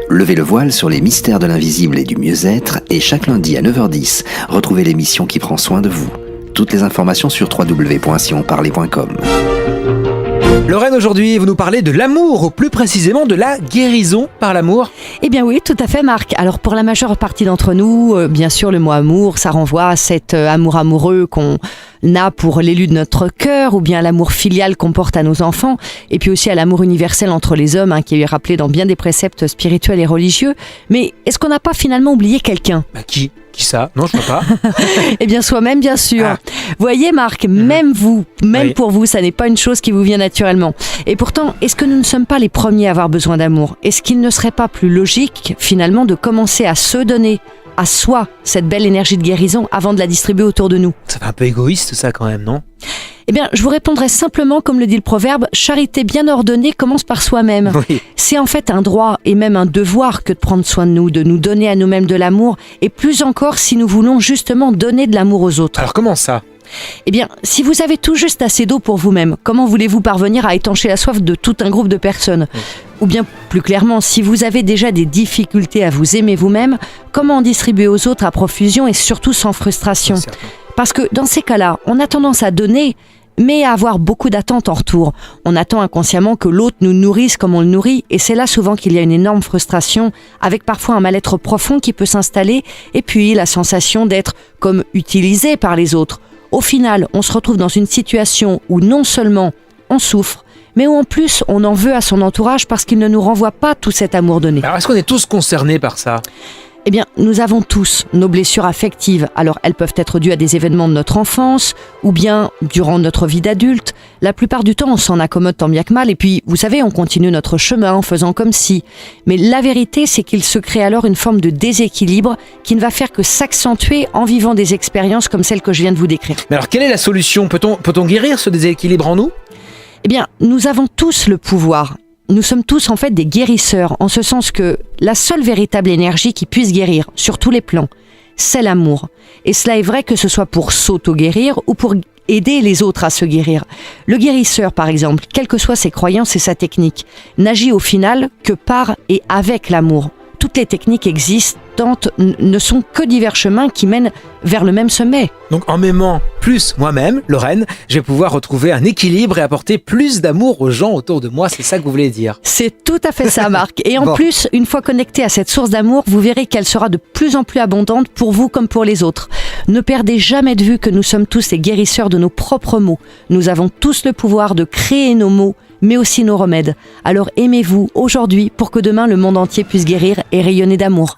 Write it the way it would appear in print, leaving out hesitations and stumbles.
Levez le voile sur les mystères de l'invisible et du mieux-être et chaque lundi à 9h10, retrouvez l'émission qui prend soin de vous. Toutes les informations sur www.sionparler.com. Lorraine, aujourd'hui, vous nous parlez de l'amour, ou plus précisément de la guérison par l'amour. Eh bien oui, tout à fait Marc. Alors pour la majeure partie d'entre nous, bien sûr le mot amour, ça renvoie à cet amour amoureux qu'on a pour l'élu de notre cœur, ou bien à l'amour filial qu'on porte à nos enfants, et puis aussi à l'amour universel entre les hommes, qui est rappelé dans bien des préceptes spirituels et religieux. Mais est-ce qu'on n'a pas finalement oublié quelqu'un ? Qui ça ? Non, je ne vois pas. Eh bien soi-même, bien sûr. Ah. Voyez Marc, même vous, Oui. pour vous, ça n'est pas une chose qui vous vient naturellement. Et pourtant, est-ce que nous ne sommes pas les premiers à avoir besoin d'amour ? Est-ce qu'il ne serait pas plus logique, finalement, de commencer à se donner à soi cette belle énergie de guérison avant de la distribuer autour de nous ? Ça fait un peu égoïste ça quand même, non ? Eh bien, je vous répondrai simplement, comme le dit le proverbe, charité bien ordonnée commence par soi-même. Oui. C'est en fait un droit et même un devoir que de prendre soin de nous donner à nous-mêmes de l'amour, et plus encore si nous voulons justement donner de l'amour aux autres. Alors comment ça ? Eh bien, si vous avez tout juste assez d'eau pour vous-même, comment voulez-vous parvenir à étancher la soif de tout un groupe de personnes ? Ou bien, plus clairement, si vous avez déjà des difficultés à vous aimer vous-même, comment en distribuer aux autres à profusion et surtout sans frustration ? C'est certain. Parce que dans ces cas-là, on a tendance à donner, mais à avoir beaucoup d'attentes en retour. On attend inconsciemment que l'autre nous nourrisse comme on le nourrit, et c'est là souvent qu'il y a une énorme frustration, avec parfois un mal-être profond qui peut s'installer, et puis la sensation d'être comme utilisé par les autres. Au final, on se retrouve dans une situation où non seulement on souffre, mais où en plus on en veut à son entourage parce qu'il ne nous renvoie pas tout cet amour donné. Alors est-ce qu'on est tous concernés par ça ? Eh bien, nous avons tous nos blessures affectives. Alors, elles peuvent être dues à des événements de notre enfance ou bien durant notre vie d'adulte. La plupart du temps, on s'en accommode tant bien que mal et puis, vous savez, on continue notre chemin en faisant comme si. Mais la vérité, c'est qu'il se crée alors une forme de déséquilibre qui ne va faire que s'accentuer en vivant des expériences comme celles que je viens de vous décrire. Mais alors quelle est la solution ? Peut-on guérir ce déséquilibre en nous ? Eh bien, nous avons tous le pouvoir. Nous sommes tous en fait des guérisseurs, en ce sens que la seule véritable énergie qui puisse guérir, sur tous les plans, c'est l'amour. Et cela est vrai que ce soit pour s'auto-guérir ou pour aider les autres à se guérir. Le guérisseur, par exemple, quelles que soient ses croyances et sa technique, n'agit au final que par et avec l'amour. Toutes les techniques existantes ne sont que divers chemins qui mènent vers le même sommet. Donc en m'aimant plus moi-même, Lorraine, je vais pouvoir retrouver un équilibre et apporter plus d'amour aux gens autour de moi, c'est ça que vous voulez dire ? C'est tout à fait ça, Marc. Et en Bon. plus, une fois connecté à cette source d'amour, vous verrez qu'elle sera de plus en plus abondante pour vous comme pour les autres. Ne perdez jamais de vue que nous sommes tous les guérisseurs de nos propres maux. Nous avons tous le pouvoir de créer nos maux, mais aussi nos remèdes. Alors aimez-vous aujourd'hui pour que demain le monde entier puisse guérir et rayonner d'amour.